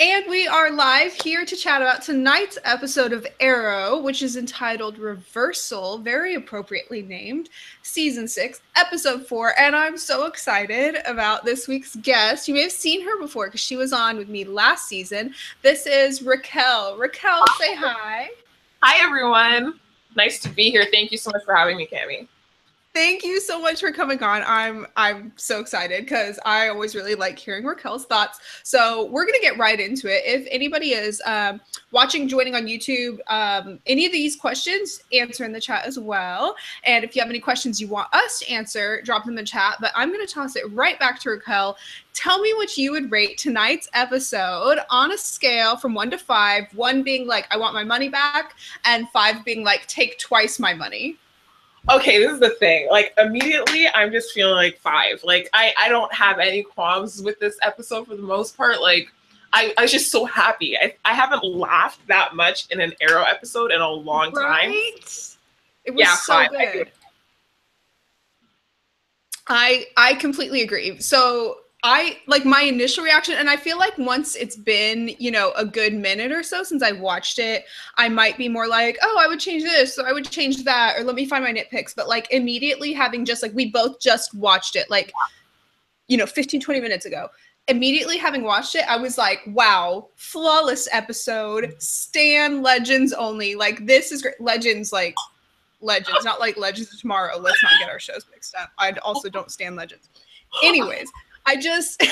And we are live here to chat about tonight's episode of Arrow, which is entitled Reversal, very appropriately named, Season 6, Episode 4. And I'm so excited about this week's guest. You may have seen her before because she was on with me last season. This is Raquel. Raquel, say hi. Hi, everyone. Nice to be here. Thank you so much for having me, Cami. Thank you so much for coming on. I'm so excited because I always really like hearing Raquel's thoughts. So we're going to get right into it. If anybody is watching, joining on YouTube, any of these questions, answer in the chat as well. And if you have any questions you want us to answer, drop them in the chat. But I'm going to toss it right back to Raquel. Tell me what you would rate tonight's episode on a scale from 1 to 5, 1 being like, I want my money back, and 5 being like, take twice my money. Okay, this is the thing. Like, immediately, I'm just feeling like 5. Like, I don't have any qualms with this episode for the most part. Like, I was just so happy. I haven't laughed that much in an Arrow episode in a long time. It was so 5. Good. I completely agree. So I like my initial reaction, and I feel like once it's been, you know, a good minute or so since I watched it, I might be more like, oh, I would change this, or I would change that, or let me find my nitpicks. But like immediately having just like, we both just watched it like, you know, 15, 20 minutes ago. Immediately having watched it, I was like, wow, flawless episode, stan legends only. Like, this is great. Legends, like legends, not like Legends of Tomorrow. Let's not get our shows mixed up. I also don't stan legends. Anyways, I just,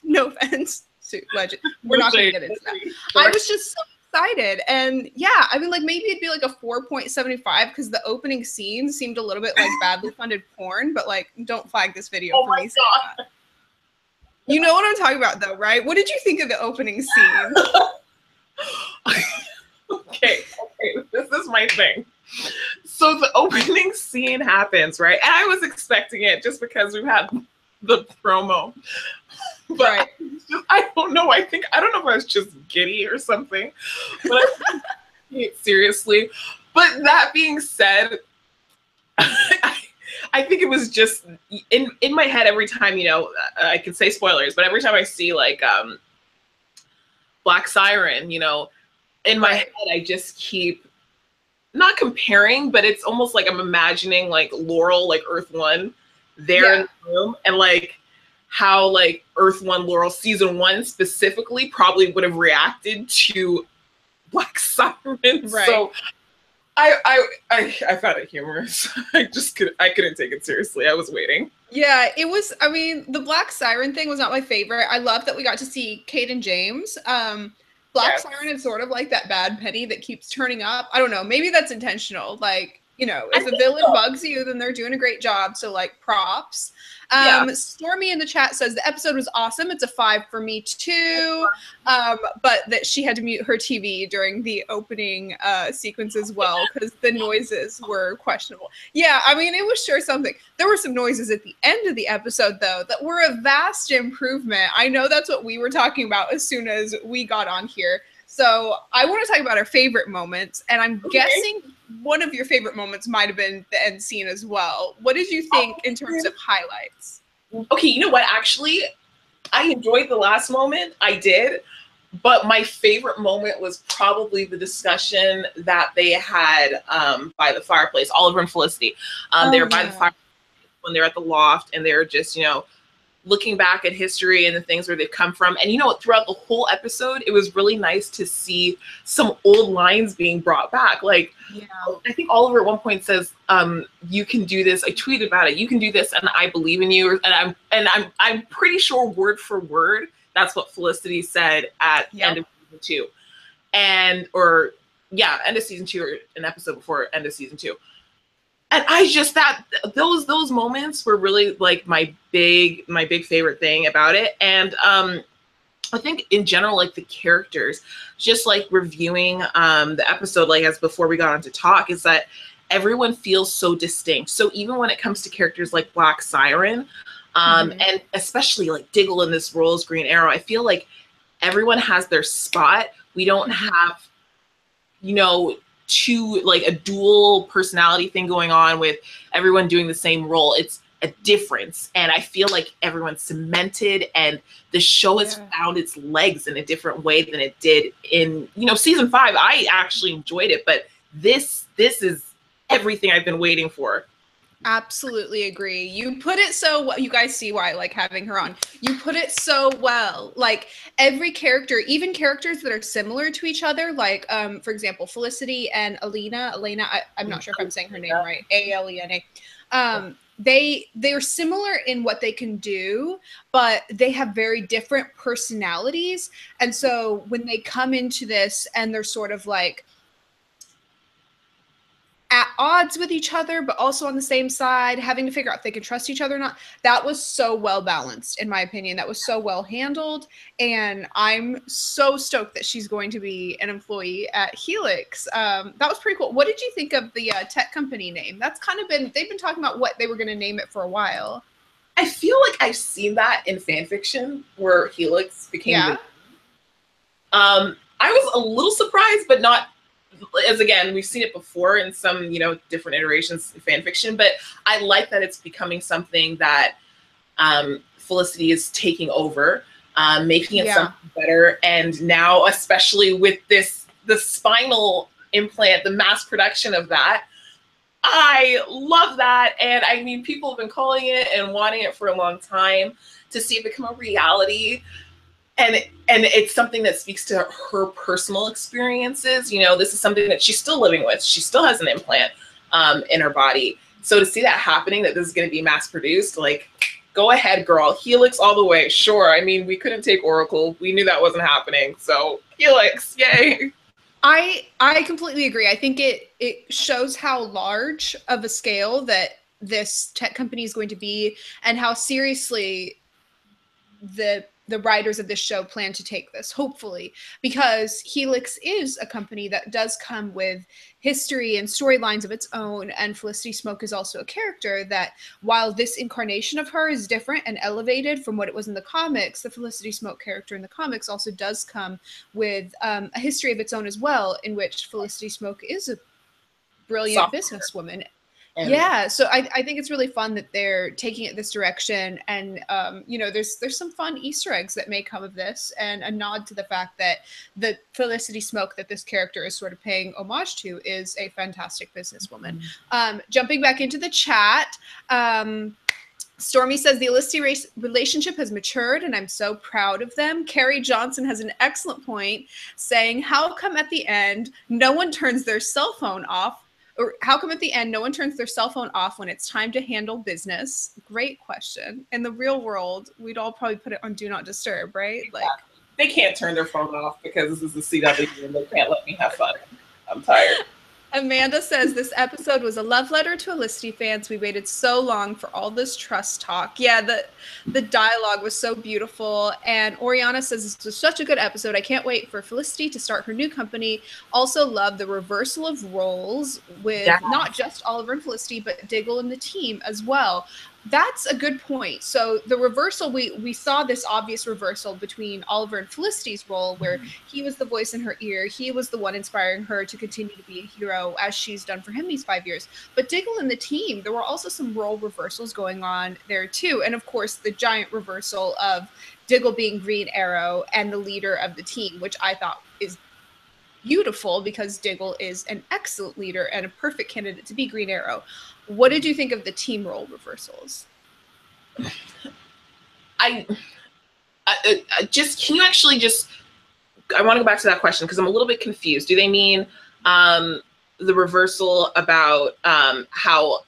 no offense to Legend, we're not going to get into that. I was just so excited. And yeah, I mean, like maybe it'd be like a 4.75 because the opening scene seemed a little bit like badly funded porn, but like, don't flag this video for me saying that. You know what I'm talking about though, right? What did you think of the opening scene? Okay, this is my thing. So the opening scene happens, right? And I was expecting it just because we've had the promo, but right. I don't know. I don't know if I was just giddy or something, but I take it seriously. But that being said, I think it was just in my head every time, you know, I can say spoilers, but every time I see like Black Siren, you know, in my head I just keep not comparing, but it's almost like I'm imagining like Laurel, like Earth One, there in the room, and like how like Earth One Laurel season 1 specifically probably would have reacted to Black Siren. Right. So I found it humorous. I couldn't take it seriously. I was waiting. Yeah, it was, I mean, the Black Siren thing was not my favorite. I love that we got to see Kate and James. Black Siren is sort of like that bad penny that keeps turning up. I don't know, maybe that's intentional. Like, you know, if a villain bugs you, then they're doing a great job. So like props. Stormy in the chat says the episode was awesome. It's a 5 for me too. But that she had to mute her TV during the opening sequence as well because the noises were questionable. Yeah, I mean, it was sure something. There were some noises at the end of the episode though that were a vast improvement. I know that's what we were talking about as soon as we got on here. So I want to talk about our favorite moments, and I'm guessing one of your favorite moments might have been the end scene as well. What did you think in terms of highlights? Okay, you know what? Actually, I enjoyed the last moment. I did. But my favorite moment was probably the discussion that they had by the fireplace, Oliver and Felicity. They were by the fireplace when they're at the loft, and they're just, you know, looking back at history and the things where they've come from. And you know what, throughout the whole episode, it was really nice to see some old lines being brought back. Like, I think Oliver at one point says, you can do this. I tweeted about it. You can do this, and I believe in you. And I'm pretty sure word for word, that's what Felicity said at end of season 2. End of season 2 or an episode before end of season 2. And I just those moments were really like my big favorite thing about it. And I think in general, like the characters, just like reviewing the episode, like as before we got on to talk, is that everyone feels so distinct. So even when it comes to characters like Black Siren, and especially like Diggle in this role as Green Arrow, I feel like everyone has their spot. We don't have, you know, a dual personality thing going on with everyone doing the same role. It's a difference. And I feel like everyone's cemented, and the show has found its legs in a different way than it did in, you know, season 5. I actually enjoyed it, but this is everything I've been waiting for. Absolutely agree. You put it so well. You guys see why I like having her on. You put it so well. Like every character, even characters that are similar to each other, like for example, Felicity and Elena. I'm not sure if I'm saying her name right. Alena. They're similar in what they can do, but they have very different personalities. And so when they come into this and they're sort of like at odds with each other, but also on the same side, having to figure out if they can trust each other or not. That was so well balanced, in my opinion. That was so well handled. And I'm so stoked that she's going to be an employee at Helix. That was pretty cool. What did you think of the tech company name? That's kind of been, they've been talking about what they were going to name it for a while. I feel like I've seen that in fan fiction where Helix became I was a little surprised, but not, as again, we've seen it before in some, you know, different iterations of fan fiction, but I like that it's becoming something that Felicity is taking over, making it something better. And now, especially with the spinal implant, the mass production of that, I love that. And I mean, people have been calling it and wanting it for a long time. To see it become a reality, and it's something that speaks to her personal experiences. You know, this is something that she's still living with. She still has an implant in her body. So to see that happening, that this is going to be mass produced, like, go ahead, girl. Helix all the way. Sure. I mean, we couldn't take Oracle. We knew that wasn't happening. So Helix, yay. I completely agree. I think it shows how large of a scale that this tech company is going to be, and how seriously the writers of this show plan to take this, hopefully, because Helix is a company that does come with history and storylines of its own. And Felicity Smoke is also a character that, while this incarnation of her is different and elevated from what it was in the comics, the Felicity Smoke character in the comics also does come with a history of its own as well, in which Felicity Smoke is a brilliant businesswoman. Yeah, so I think it's really fun that they're taking it this direction, and you know, there's some fun Easter eggs that may come of this, and a nod to the fact that the Felicity Smoke that this character is sort of paying homage to is a fantastic businesswoman. Jumping back into the chat, Stormy says the Felicity relationship has matured, and I'm so proud of them. Carrie Johnson has an excellent point, saying, "How come at the end no one turns their cell phone off?" Or how come at the end no one turns their cell phone off when it's time to handle business? Great question. In the real world, we'd all probably put it on Do Not Disturb, right? Exactly. Like, they can't turn their phone off because this is the CW and they can't let me have fun. I'm tired. Amanda says this episode was a love letter to Felicity fans. We waited so long for all this trust talk. Yeah, the dialogue was so beautiful. And Oriana says this was such a good episode. I can't wait for Felicity to start her new company. Also love the reversal of roles with not just Oliver and Felicity, but Diggle and the team as well. That's a good point. So the reversal, we saw this obvious reversal between Oliver and Felicity's role, where he was the voice in her ear. He was the one inspiring her to continue to be a hero, as she's done for him these 5 years. But Diggle and the team, there were also some role reversals going on there too. And of course, the giant reversal of Diggle being Green Arrow and the leader of the team, which I thought is beautiful because Diggle is an excellent leader and a perfect candidate to be Green Arrow. What did you think of the team role reversals? I can you actually just, I want to go back to that question because I'm a little bit confused. Do they mean the reversal about how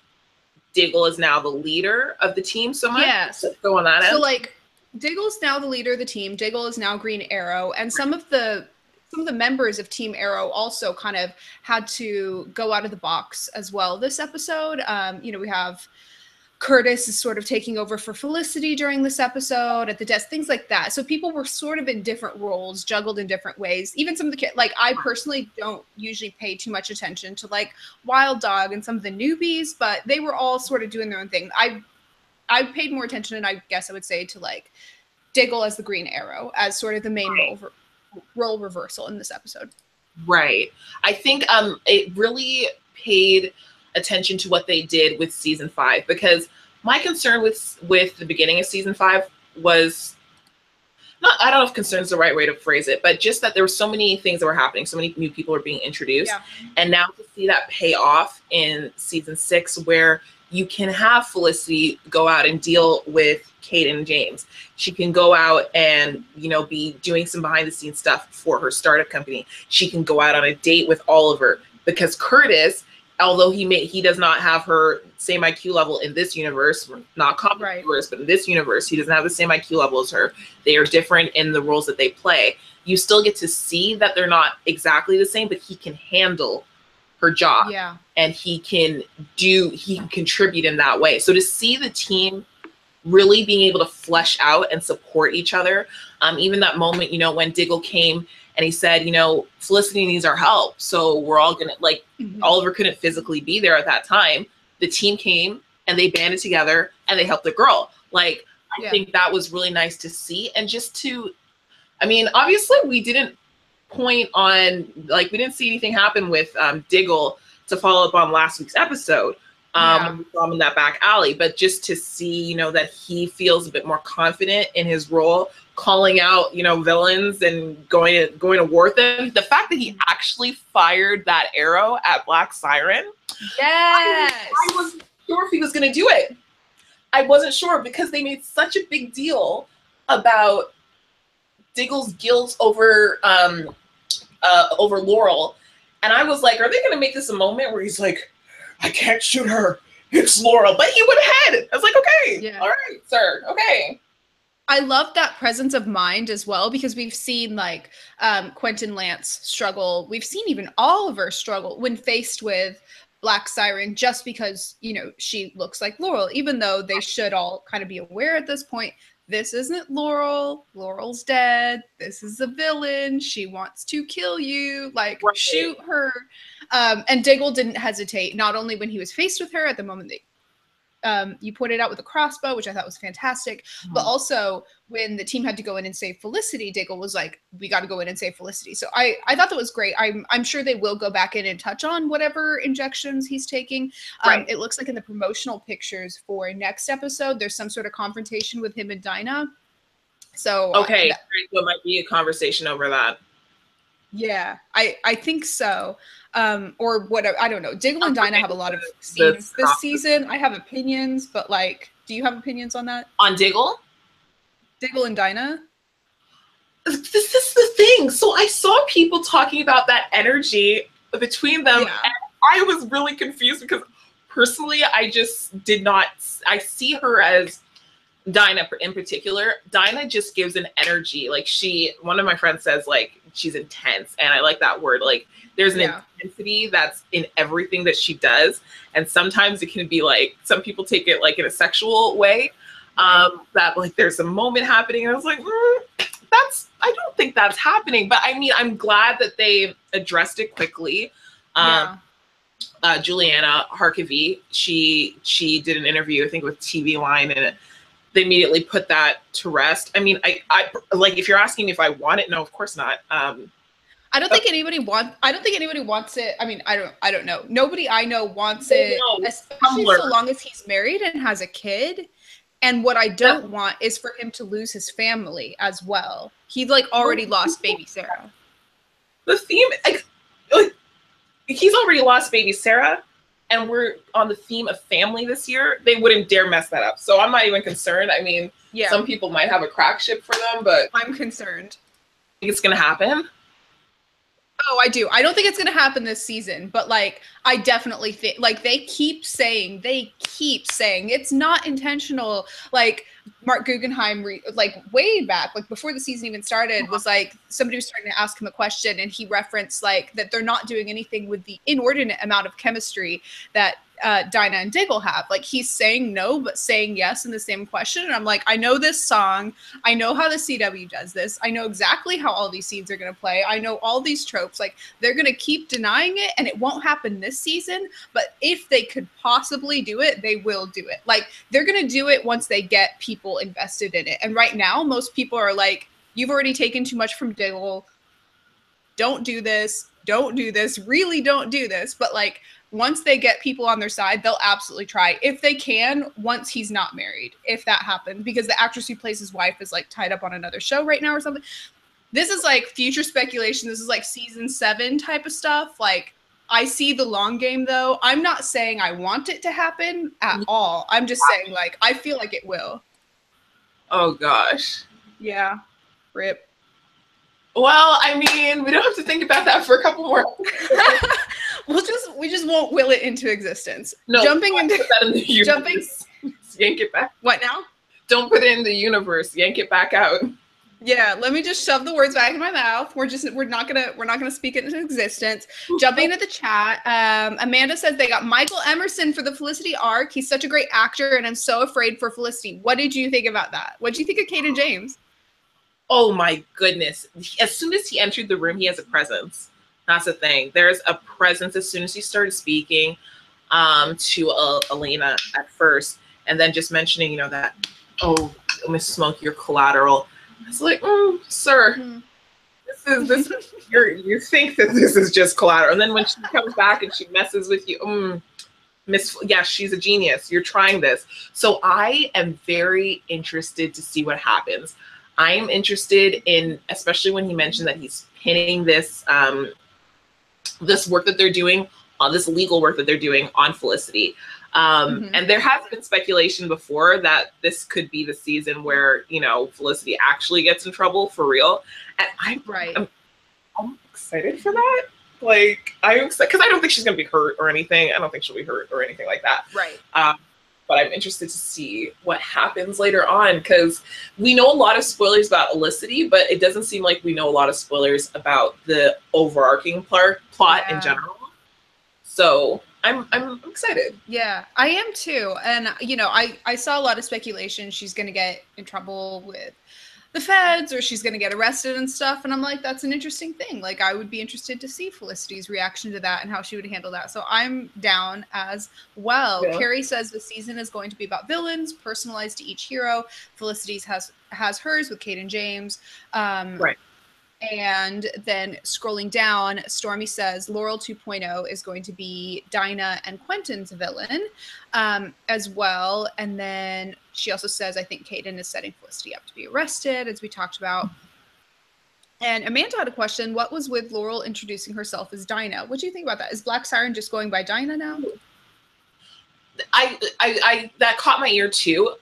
Diggle is now the leader of the team so much? Yes. Go on that end. So like Diggle's now the leader of the team. Diggle is now Green Arrow, and some of the members of Team Arrow also kind of had to go out of the box as well this episode. You know, we have Curtis is sort of taking over for Felicity during this episode at the desk, things like that. So people were sort of in different roles, juggled in different ways. Even some of the kids, like I personally don't usually pay too much attention to like Wild Dog and some of the newbies, but they were all sort of doing their own thing. I paid more attention, and I guess I would say, to like Diggle as the Green Arrow as sort of the main role reversal in this episode. Right. I think it really paid attention to what they did with season 5, because My concern with the beginning of season 5 was not, I don't know if concern is the right way to phrase it, but just that there were so many things that were happening, so many new people were being introduced. Yeah. And now to see that pay off in season 6, where you can have Felicity go out and deal with Kate and James. She can go out and, you know, be doing some behind the scenes stuff for her startup company. She can go out on a date with Oliver, because Curtis, although he does not have her same IQ level in this universe, not comic Right. universe, but in this universe, he doesn't have the same IQ level as her. They are different in the roles that they play. You still get to see that they're not exactly the same, but he can handle her job. Yeah. And he can contribute in that way. So to see the team really being able to flesh out and support each other, even that moment, you know, when Diggle came and he said, you know, Felicity needs our help, so we're all gonna, like, Oliver couldn't physically be there at that time. The team came and they banded together and they helped the girl. Like, I think that was really nice to see. And just to, I mean, obviously we didn't point on, like, we didn't see anything happen with Diggle to follow up on last week's episode. When we saw him in that back alley, but just to see, you know, that he feels a bit more confident in his role, calling out, you know, villains and going to war with them. The fact that he actually fired that arrow at Black Siren. Yes. I wasn't sure if he was going to do it. I wasn't sure, because they made such a big deal about Diggle's guilt over Laurel. And I was like, are they going to make this a moment where he's like, I can't shoot her, it's Laurel, but he went ahead. I was like, okay, all right, sir, okay. I love that presence of mind as well, because we've seen, like, Quentin Lance struggle. We've seen even Oliver struggle when faced with Black Siren, just because, you know, she looks like Laurel, even though they should all kind of be aware at this point, this isn't Laurel. Laurel's dead. This is a villain. She wants to kill you. Like, shoot her. And Diggle didn't hesitate, not only when he was faced with her at the moment that you pointed out with the crossbow, which I thought was fantastic, but also when the team had to go in and save Felicity, Diggle was like, we got to go in and save Felicity. So I thought that was great. I'm sure they will go back in and touch on whatever injections he's taking. It looks like in the promotional pictures for next episode, there's some sort of confrontation with him and Dinah. So okay, so it might be a conversation over that. Yeah, I think so. Or whatever. I don't know. Diggle and Dinah have a lot of scenes this season. I have opinions, but, like, do you have opinions on that? On Diggle? Diggle and Dinah? This is the thing. So I saw people talking about that energy between them. And I was really confused, because personally, I just did not, I see her as Dinah in particular. Dinah just gives an energy. Like, one of my friends says, like, she's intense. And I like that word. Like, there's an intensity that's in everything that she does. And sometimes it can be like, some people take it like in a sexual way, that, like, there's a moment happening. And I was like, I don't think that's happening. But I mean, I'm glad that they addressed it quickly. Juliana Harkavy, she did an interview, I think, with TV Line, and they immediately put that to rest. I mean, I like, if you're asking me if I want it, no, of course not. I don't think anybody wants it. I mean, I don't know. Nobody I know wants it, especially so long as he's married and has a kid. And what I don't want is for him to lose his family as well. He, like, already lost baby Sarah. The theme, like, he's already lost baby Sarah, and we're on the theme of family this year. They wouldn't dare mess that up. So I'm not even concerned. I mean, some people might have a crack ship for them, but I'm concerned. Think it's gonna happen? Oh, I do. I don't think it's going to happen this season, but, like, I definitely think, like, they keep saying it's not intentional. Like, Mark Guggenheim, like, way back, like, before the season even started, was like, somebody was trying to ask him a question, and he referenced, like, that they're not doing anything with the inordinate amount of chemistry that Dinah and Diggle have. Like, he's saying no, but saying yes in the same question. And I'm like, I know this song. I know how the CW does this. I know exactly how all these scenes are going to play. I know all these tropes. Like, they're going to keep denying it, and it won't happen this season. But if they could possibly do it, they will do it. Like, they're going to do it once they get people invested in it. And right now, most people are like, you've already taken too much from Diggle. Don't do this. don't do this, really don't do this. But like, once they get people on their side, they'll absolutely try if they can, once he's not married, if that happens, because the actress who plays his wife is like tied up on another show right now or something. This is like future speculation. This is like season 7 type of stuff. Like, I see the long game though. I'm not saying I want it to happen at all. I'm just saying like, I feel like it will. Oh gosh. Yeah. Rip. Well, I mean, we don't have to think about that for a couple more. we just won't will it into existence. No, jumping into put that in the universe. Yank it back. What now? Don't put it in the universe. Yank it back out. Yeah, let me just shove the words back in my mouth. We're not gonna speak it into existence. Jumping into the chat, Amanda says they got Michael Emerson for the Felicity arc. He's such a great actor, and I'm so afraid for Felicity. What did you think about that? What did you think of Kate and James? Oh my goodness! As soon as he entered the room, he has a presence. That's the thing. There's a presence as soon as he started speaking to Elena at first, and then just mentioning, that, oh, Miss Smoke, you're collateral. It's like, sir, this you think that this is just collateral, and then when she comes back and she messes with you, she's a genius. You're trying this, so I am very interested to see what happens. I am interested in, especially when he mentioned that he's pinning this this work that they're doing on this legal work that they're doing on Felicity. And there has been speculation before that this could be the season where, Felicity actually gets in trouble for real. And I'm excited for that. Like, I'm excited because I don't think she's going to be hurt or anything. I don't think she'll be hurt or anything like that. Right. But I'm interested to see what happens later on, because we know a lot of spoilers about Felicity, but it doesn't seem like we know a lot of spoilers about the overarching plot in general. So I'm excited. Yeah, I am too. And, I saw a lot of speculation she's going to get in trouble with the feds or she's going to get arrested and stuff. And I'm like, that's an interesting thing. Like, I would be interested to see Felicity's reaction to that and how she would handle that. So I'm down as well. Yeah. Carrie says the season is going to be about villains, personalized to each hero. Felicity's has hers with Kate and James. Right. And then scrolling down, Stormy says Laurel 2.0 is going to be Dinah and Quentin's villain as well. And then she also says, I think Kaden is setting Felicity up to be arrested, as we talked about. And Amanda had a question. What was with Laurel introducing herself as Dinah? What do you think about that? Is Black Siren just going by Dinah now? I that caught my ear too.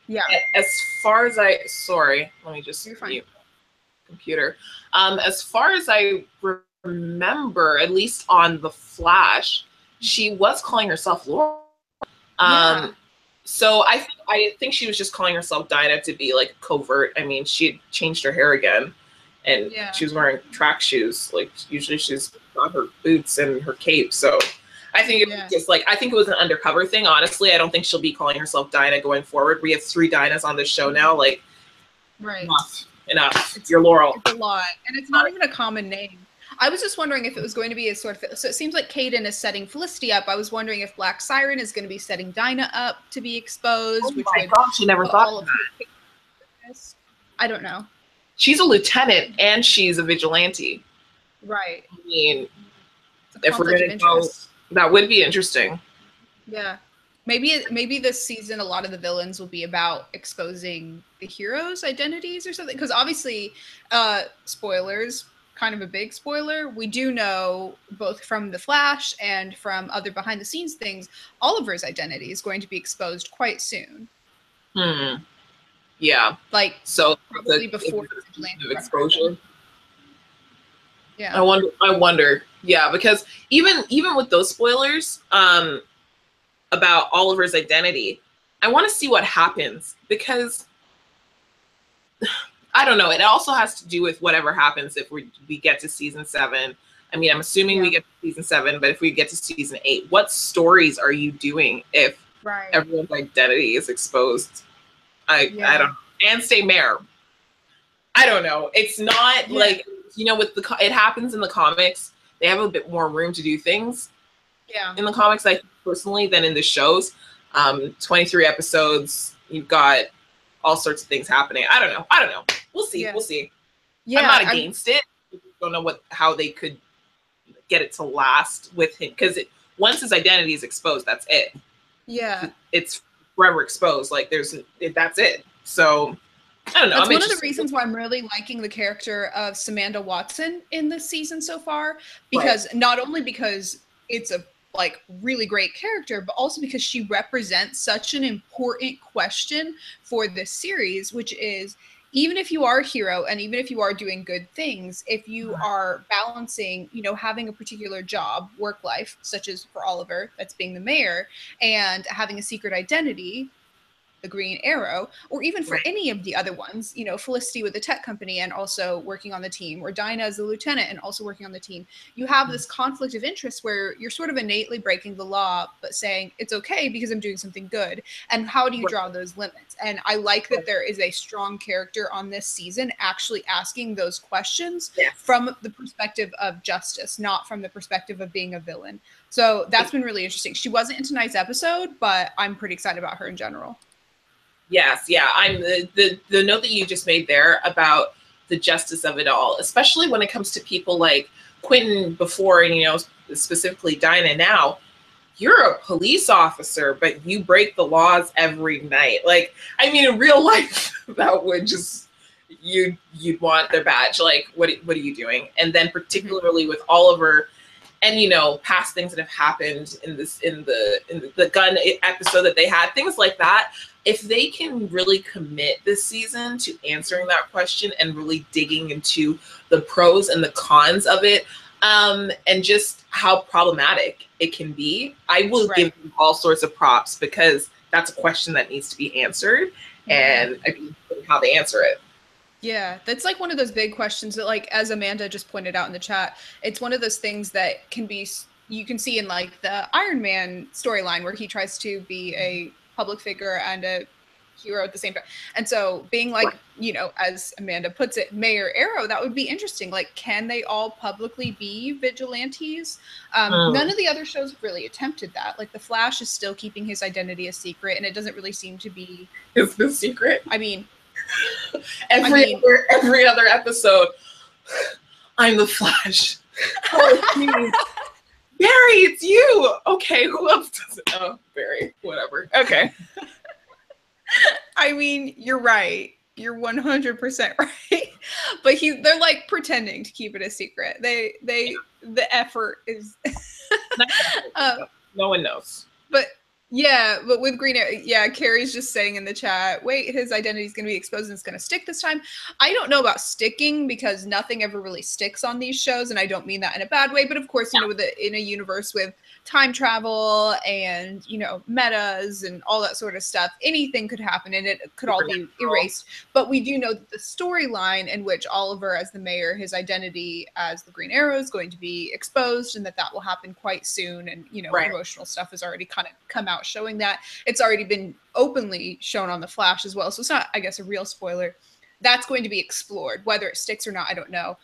Yeah. As far as sorry, let me just mute computer. As far as I remember, at least on The Flash, she was calling herself Laurel. So I think she was just calling herself Dinah to be like covert. I mean, she had changed her hair again, and she was wearing track shoes. Like, usually she's got her boots and her cape. So I think it was just like, I think it was an undercover thing. Honestly, I don't think she'll be calling herself Dinah going forward. We have 3 Dinahs on this show now. Like, enough. It's your Laurel. It's a lot, and it's not even a common name. I was just wondering if it was going to be a sort of, so it seems like Kaden is setting Felicity up. I was wondering if Black Siren is going to be setting Dinah up to be exposed. Oh my gosh, I never thought of that. I don't know. She's a lieutenant and she's a vigilante. Right. I mean, if we're going to go, that would be interesting. Yeah. Maybe this season a lot of the villains will be about exposing the heroes' identities or something. Because obviously, spoilers, kind of a big spoiler, we do know both from The Flash and from other behind-the-scenes things, Oliver's identity is going to be exposed quite soon. Yeah. Like, so probably before the exposure. Yeah. I wonder. Yeah, because even with those spoilers, about Oliver's identity, I want to see what happens, because I don't know. It also has to do with whatever happens if we get to season 7. I mean, I'm assuming we get to season 7, but if we get to season 8, what stories are you doing if everyone's identity is exposed? I don't know. And stay mayor. I don't know. It's not like, with it happens in the comics. They have a bit more room to do things. Yeah. In the comics, I think, personally, than in the shows. 23 episodes. You've got all sorts of things happening. I don't know. We'll see. We'll see. Yeah, I'm not against it. I don't know how they could get it to last with him, because once his identity is exposed, that's it. Yeah, it's forever exposed. Like that's it. So I don't know. that's one of the reasons why I'm really liking the character of Samantha Watson in this season so far, because not only because it's a like really great character, but also because she represents such an important question for this series, which is, even if you are a hero and even if you are doing good things, if you are balancing, you know, having a particular job, work life, such as for Oliver, that's being the mayor, and having a secret identity, the Green Arrow, or even for any of the other ones, you know, Felicity with the tech company and also working on the team, or Dinah as a lieutenant and also working on the team, you have this conflict of interest where you're sort of innately breaking the law, but saying it's okay because I'm doing something good. And how do you draw those limits? And I like that there is a strong character on this season actually asking those questions from the perspective of justice, not from the perspective of being a villain. So that's been really interesting. She wasn't in tonight's episode, but I'm pretty excited about her in general. Yes, yeah. I'm the note that you just made there about the justice of it all, especially when it comes to people like Quentin before, and you know, specifically Dinah now. You're a police officer, but you break the laws every night. Like, I mean, in real life, that would just you'd want their badge. Like, what are you doing? And then particularly with Oliver, and you know, past things that have happened in the gun episode that they had, things like that. If they can really commit this season to answering that question and really digging into the pros and the cons of it, and just how problematic it can be, I will give them all sorts of props, because that's a question that needs to be answered, and I mean, how they answer it. Yeah, that's like one of those big questions that, like, as Amanda just pointed out in the chat, it's one of those things that can be, you can see in like the Iron Man storyline where he tries to be a public figure and a hero at the same time. And so being like, you know, as Amanda puts it, Mayor Arrow, that would be interesting. Like, can they all publicly be vigilantes? None of the other shows have really attempted that. Like, The Flash is still keeping his identity a secret, and it doesn't really seem to be. It's the secret. I mean, every other episode, I'm the Flash. Oh, Barry, it's you. Okay, who else does it? Oh, Barry, whatever. Okay. I mean, you're right. You're 100% right. But they're like pretending to keep it a secret. The effort is no one knows. But yeah, but with Green Arrow, yeah, Carrie's just saying in the chat, wait, his identity is going to be exposed and it's going to stick this time. I don't know about sticking, because nothing ever really sticks on these shows, and I don't mean that in a bad way, but of course, you know, in a universe with time travel and, you know, metas and all that sort of stuff, anything could happen and it could all be erased. But we do know that the storyline in which Oliver as the mayor, his identity as the Green Arrow is going to be exposed, and that will happen quite soon. And, you know, promotional stuff has already kind of come out showing that. It's already been openly shown on The Flash as well. So it's not, I guess, a real spoiler. That's going to be explored. Whether it sticks or not, I don't know.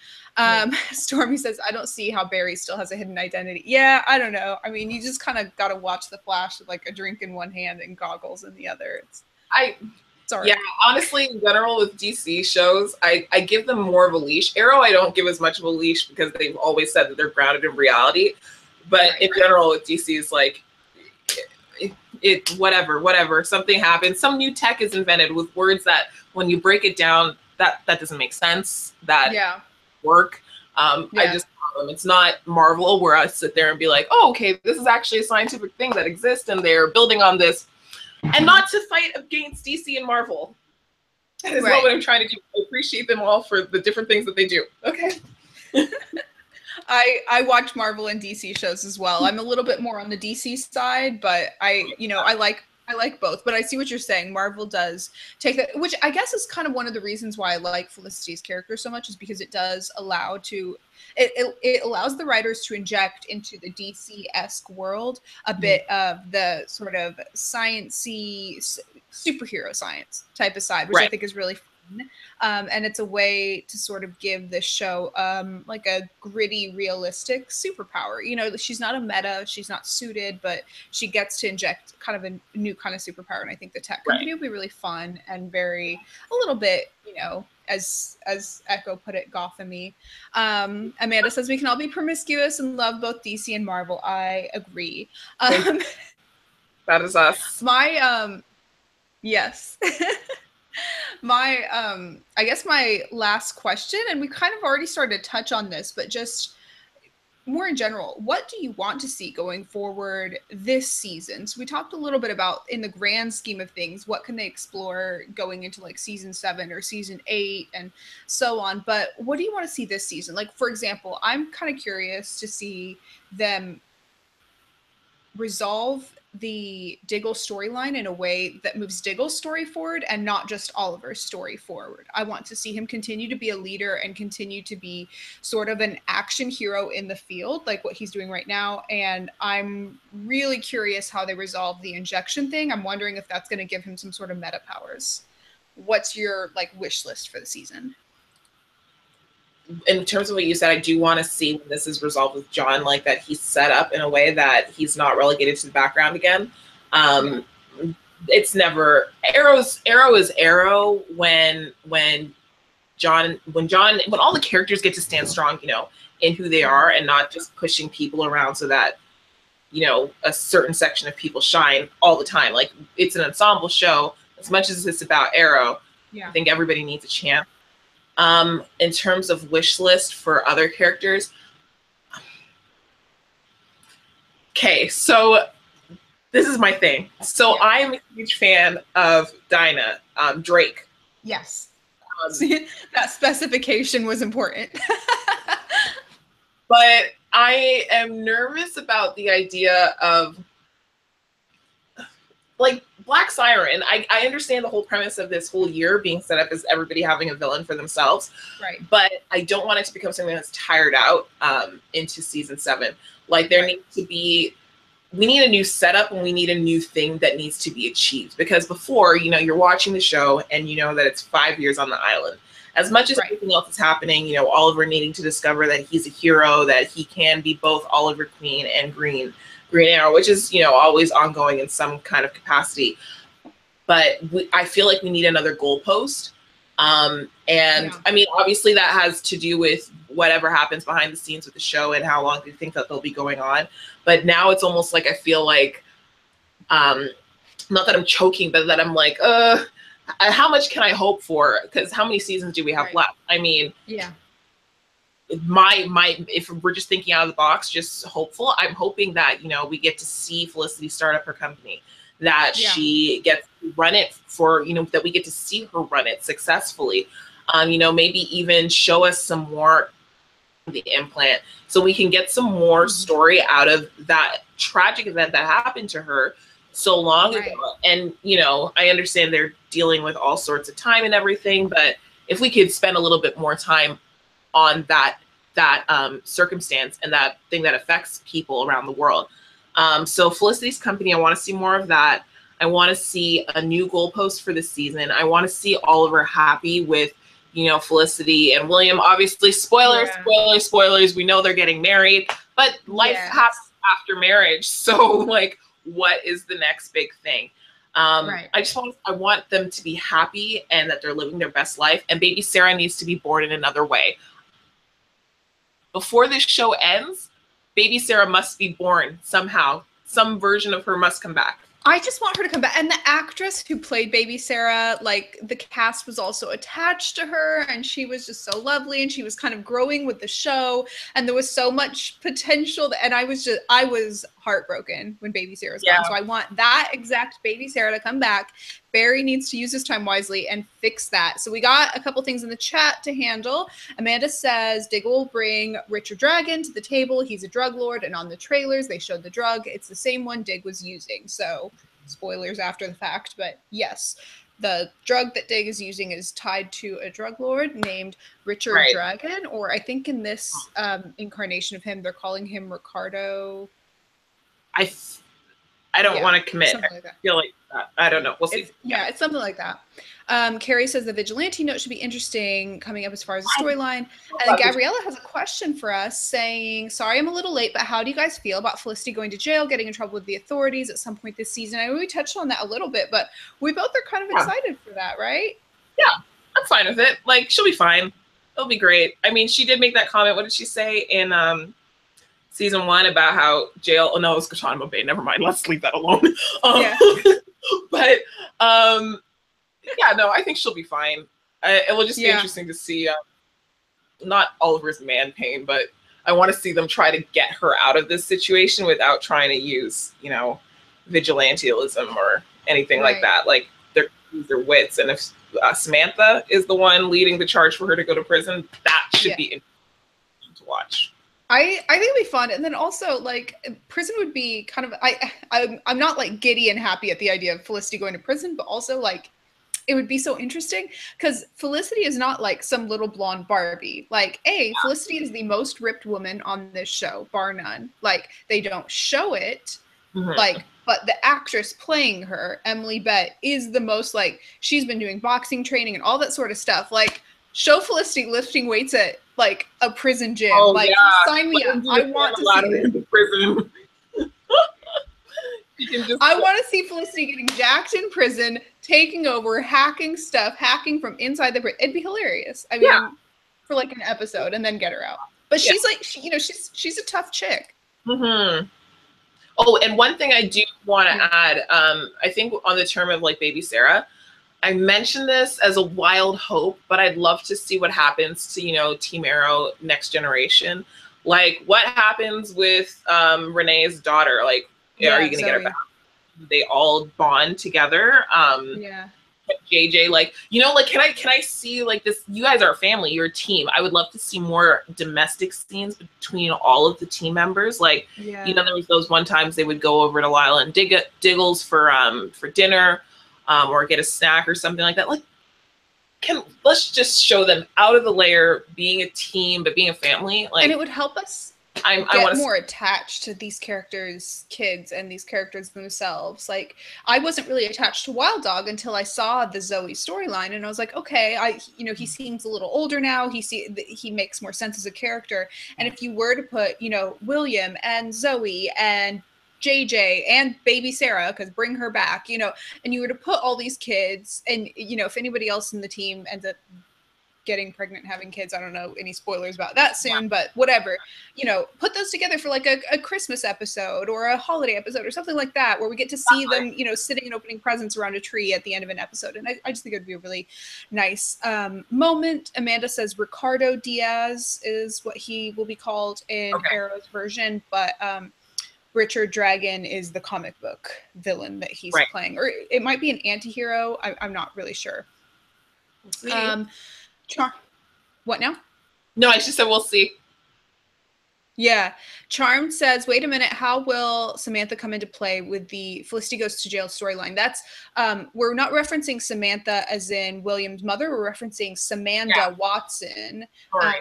Stormy says, I don't see how Barry still has a hidden identity. Yeah, I don't know. I mean, you just kind of got to watch The Flash with like a drink in one hand and goggles in the other. Yeah, honestly, in general with DC shows, I give them more of a leash. Arrow, I don't give as much of a leash because they've always said that they're grounded in reality. But in general with DC, it's like, whatever. Something happens. Some new tech is invented with words that when you break it down, that doesn't make sense. That work. I just love them. It's not Marvel where I sit there and be like, oh, okay, this is actually a scientific thing that exists and they're building on this. And not to fight against DC and Marvel. That is not what I'm trying to do. I appreciate them all for the different things that they do. Okay. I watch Marvel and DC shows as well. I'm a little bit more on the DC side, but I like both. But I see what you're saying. Marvel does take that, which I guess is kind of one of the reasons why I like Felicity's character so much, is because it does allow it allows the writers to inject into the DC-esque world a bit of the sort of sciencey superhero science type of side, which I think is really fun. And it's a way to sort of give this show like a gritty, realistic superpower. You know, she's not a meta, she's not suited, but she gets to inject kind of a new kind of superpower. And I think the tech company will be really fun and very a little bit, you know, as Echo put it, Gotham-y. Amanda says we can all be promiscuous and love both DC and Marvel. I agree. That is us. My yes. My I guess my last question, and we kind of already started to touch on this, but just more in general, what do you want to see going forward this season? So we talked a little bit about, in the grand scheme of things, what can they explore going into like season 7 or season 8 and so on. But what do you want to see this season? Like, for example, I'm kind of curious to see them resolve the Diggle storyline in a way that moves Diggle's story forward and not just Oliver's story forward. I want to see him continue to be a leader and continue to be sort of an action hero in the field, like what he's doing right now. And I'm really curious how they resolve the injection thing. I'm wondering if that's going to give him some sort of meta powers. What's your like wish list for the season? In terms of what you said, I do want to see when this is resolved with John, like that he's set up in a way that he's not relegated to the background again. It's never Arrow is Arrow when all the characters get to stand strong, you know, in who they are and not just pushing people around so that, you know, a certain section of people shine all the time. Like, it's an ensemble show. As much as it's about Arrow, I think everybody needs a chance. In terms of wish list for other characters. Okay, so this is my thing. So I'm a huge fan of Dinah, Drake. Yes. That specification was important. But I am nervous about the idea of, like, Black Siren. I understand the whole premise of this whole year being set up as everybody having a villain for themselves. Right. But I don't want it to become something that's tired out into season 7. Like, there needs to be, we need a new setup and we need a new thing that needs to be achieved. Because before, you know, you're watching the show and you know that it's 5 years on the island. As much as everything else is happening, you know, Oliver needing to discover that he's a hero, that he can be both Oliver Queen and Green Arrow, which is, you know, always ongoing in some kind of capacity. But I feel like we need another goalpost. I mean, obviously that has to do with whatever happens behind the scenes with the show and how long do you think that they'll be going on. But now it's almost like I feel like, not that I'm choking, but that I'm like, how much can I hope for? Because how many seasons do we have left? I mean, if we're just thinking out of the box, just hopeful, I'm hoping that, you know, we get to see Felicity start up her company, that she gets to run it for, you know, that we get to see her run it successfully. You know, maybe even show us some more of the implant so we can get some more story out of that tragic event that happened to her so long ago. And, you know, I understand they're dealing with all sorts of time and everything, but if we could spend a little bit more time on that circumstance and that thing that affects people around the world. So Felicity's company, I want to see more of that. I want to see a new goalpost for the season. I want to see Oliver happy with, you know, Felicity and William. Obviously, spoilers. We know they're getting married, but life happens after marriage. So, like, what is the next big thing? I want them to be happy and that they're living their best life. And baby Sarah needs to be born in another way. Before this show ends, baby Sarah must be born somehow. Some version of her must come back. I just want her to come back. And the actress who played baby Sarah, like, the cast was also attached to her and she was just so lovely and she was kind of growing with the show and there was so much potential. And I was heartbroken when baby Sarah's gone. So I want that exact baby Sarah to come back. Barry needs to use his time wisely and fix that. So we got a couple things in the chat to handle. Amanda says Diggle will bring Richard Dragon to the table. He's a drug lord, and on the trailers they showed the drug. It's the same one Dig was using. So spoilers after the fact, but yes, the drug that Dig is using is tied to a drug lord named Richard Dragon, or I think in this incarnation of him, they're calling him Ricardo. I don't want to commit. I feel like I don't know. We'll see. It's something like that. Carrie says the vigilante note should be interesting coming up as far as the storyline. And Gabriella has a question for us saying, sorry, I'm a little late, but how do you guys feel about Felicity going to jail, getting in trouble with the authorities at some point this season? I know we touched on that a little bit, but we both are kind of excited for that, right? Yeah, I'm fine with it. Like, she'll be fine. It'll be great. I mean, she did make that comment. What did she say in season 1 about how jail? Oh no, it was Guantanamo Bay. Never mind. Let's leave that alone. But yeah, no, I think she'll be fine. It will just be interesting to see. Not Oliver's man pain, but I want to see them try to get her out of this situation without trying to use, you know, vigilantism or anything like that. Like, they're use their wits, and if Samantha is the one leading the charge for her to go to prison, that should be interesting to watch. I think it'd be fun, and then also like prison would be kind of I'm not like giddy and happy at the idea of Felicity going to prison, but also like it would be so interesting because Felicity is not like some little blonde Barbie. Like, Felicity is the most ripped woman on this show, bar none. Like, they don't show it, like, but the actress playing her, Emily Bett, is the most like, she's been doing boxing training and all that sort of stuff. Like, show Felicity lifting weights at like a prison gym. Sign me up. I want to see it. In prison. I want to see Felicity getting jacked in prison, taking over, hacking stuff, hacking from inside the prison. It'd be hilarious. I mean, for like an episode, and then get her out. But she's like, she's a tough chick. Oh, and one thing I do want to add, I think on the term of like baby Sarah, I mentioned this as a wild hope, but I'd love to see what happens to, you know, Team Arrow Next Generation. Like, what happens with Renee's daughter? Like, are you going to get her back? They all bond together. JJ, like, you know, like, can I see like this? You guys are a family, you're a team. I would love to see more domestic scenes between all of the team members. Like, you know, there was those one times they would go over to Lila and Diggles for dinner, or get a snack or something like that. Like, let's just show them out of the layer, being a team, but being a family. Like, and it would help us get more attached to these characters' kids and these characters themselves. Like, I wasn't really attached to Wild Dog until I saw the Zoe storyline, and I was like, okay, you know, he seems a little older now. He makes more sense as a character. And if you were to put, you know, William and Zoe and JJ and baby Sarah, because bring her back, you know, and you were to put all these kids, and, you know, if anybody else in the team ends up getting pregnant, having kids, I don't know any spoilers about that soon, but whatever, you know, put those together for like a Christmas episode or a holiday episode or something like that, where we get to see them, you know, sitting and opening presents around a tree at the end of an episode. And I just think it would be a really nice moment. Amanda says Ricardo Diaz is what he will be called in Arrow's version, but Richard Dragon is the comic book villain that he's playing, or it might be an anti-hero. I'm not really sure. What now? No, I just said we'll see. Yeah. Charmed says, wait a minute, how will Samantha come into play with the Felicity Goes to Jail storyline? That's, we're not referencing Samantha as in William's mother. We're referencing Samantha Watson,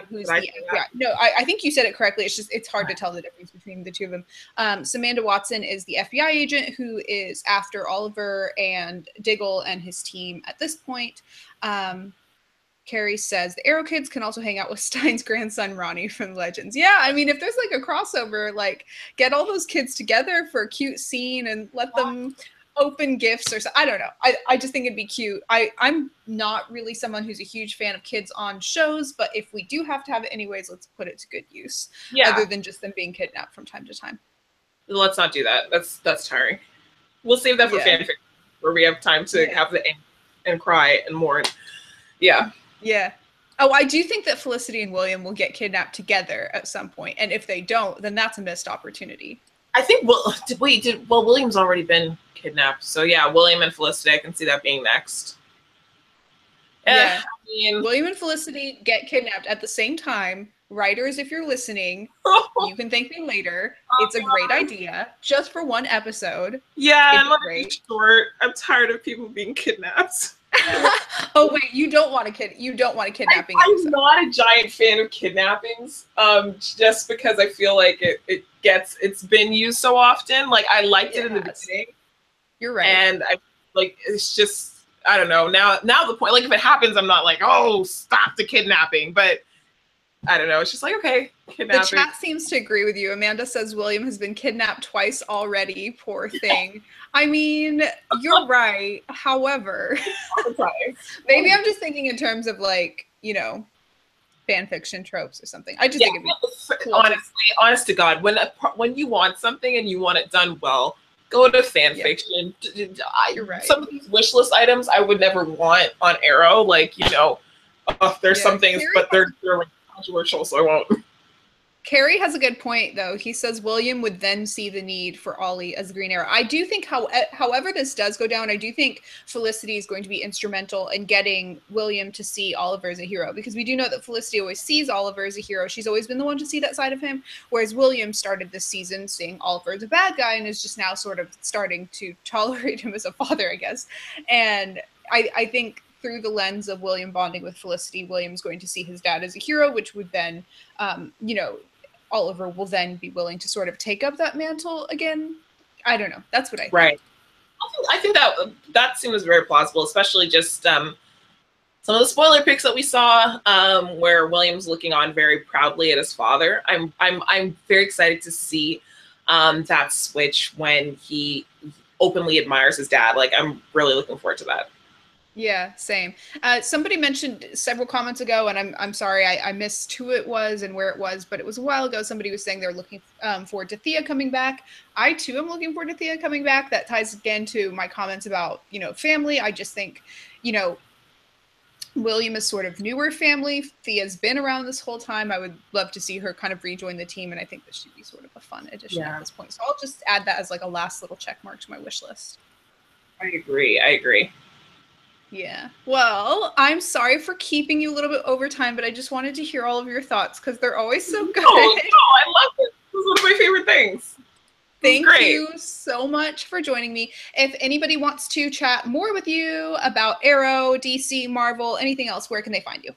who's the FBI. No, I think you said it correctly. It's just, it's hard to tell the difference between the two of them. Samantha Watson is the FBI agent who is after Oliver and Diggle and his team at this point. Carrie says the Arrow kids can also hang out with Stein's grandson Ronnie from Legends. Yeah, I mean, if there's like a crossover, like get all those kids together for a cute scene and let them open gifts or so. I don't know. I just think it'd be cute. I'm not really someone who's a huge fan of kids on shows, but if we do have to have it anyways, let's put it to good use. Other than just them being kidnapped from time to time. Let's not do that. That's tiring. We'll save that for fanfic, where we have time to have the and cry and mourn. Yeah. Yeah. Oh, I do think that Felicity and William will get kidnapped together at some point, and if they don't, then that's a missed opportunity. I think. Well, William's already been kidnapped, so yeah, William and Felicity, I can see that being next. Yeah, I mean, William and Felicity get kidnapped at the same time. Writers, if you're listening, you can thank me later. It's a great idea, just for one episode. Yeah, I'm great. Short. I'm tired of people being kidnapped. Oh wait, you don't want a kidnapping. I'm not a giant fan of kidnappings, just because I feel like it's been used so often. Like, I liked it in the beginning. You're right. And like it's just I don't know. Now the point, like if it happens, I'm not like, oh, stop the kidnapping. But I don't know. It's just like, okay, kidnapping. The chat seems to agree with you. Amanda says William has been kidnapped twice already. Poor thing. I mean, you're right. However, maybe I'm just thinking in terms of like, you know, fan fiction tropes or something. I just think it'd be cool. Honest to God, when you want something and you want it done well, go to fan fiction. You're right. Some of these wish list items I would never want on Arrow. Like, you know, there's some things, but they're like controversial, so I won't. Carrie has a good point, though. He says William would then see the need for Ollie as Green Arrow. I do think, however this does go down, I do think Felicity is going to be instrumental in getting William to see Oliver as a hero, because we do know that Felicity always sees Oliver as a hero. She's always been the one to see that side of him, whereas William started this season seeing Oliver as a bad guy and is just now sort of starting to tolerate him as a father, I guess. And I think through the lens of William bonding with Felicity, William's going to see his dad as a hero, which would then, you know, Oliver will then be willing to sort of take up that mantle again. I don't know. That's what I think. Right. I think that seems very plausible, especially just some of the spoiler pics that we saw, where William's looking on very proudly at his father. I'm very excited to see that switch when he openly admires his dad. Like, I'm really looking forward to that. Yeah, same. Somebody mentioned several comments ago, and I'm sorry, I missed who it was and where it was, but it was a while ago. Somebody was saying they're looking forward to Thea coming back. I too am looking forward to Thea coming back. That ties again to my comments about, you know, family. I just think, you know, William is sort of newer family. Thea's been around this whole time. I would love to see her kind of rejoin the team, and I think this should be sort of a fun addition at this point. So I'll just add that as like a last little check mark to my wish list. I agree. Yeah. Well, I'm sorry for keeping you a little bit over time, but I just wanted to hear all of your thoughts because they're always so good. Oh, no, I love it. This is one of my favorite things. Thank you so much for joining me. If anybody wants to chat more with you about Arrow, DC, Marvel, anything else, where can they find you?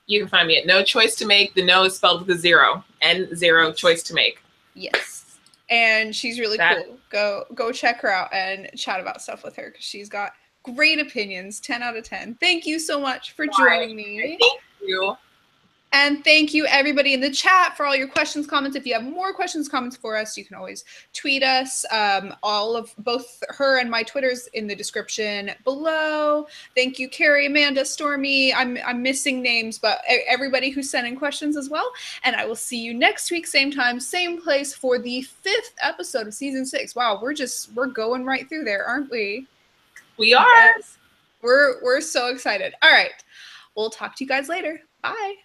You can find me at No Choice to Make. The no is spelled with a 0. N0 Choice to Make. Yes. And she's really cool. Go check her out and chat about stuff with her because she's got great opinions. 10 out of 10. Thank you so much for joining me. Thank you. And thank you everybody in the chat for all your questions, comments. If you have more questions, comments for us, you can always tweet us. All of both her and my Twitters in the description below. Thank you, Carrie, Amanda, Stormy. I'm missing names, but everybody who sent in questions as well. And I will see you next week, same time, same place for the 5th episode of season 6. Wow, we're going right through there, aren't we? We are. Yes. We're so excited. All right. We'll talk to you guys later. Bye.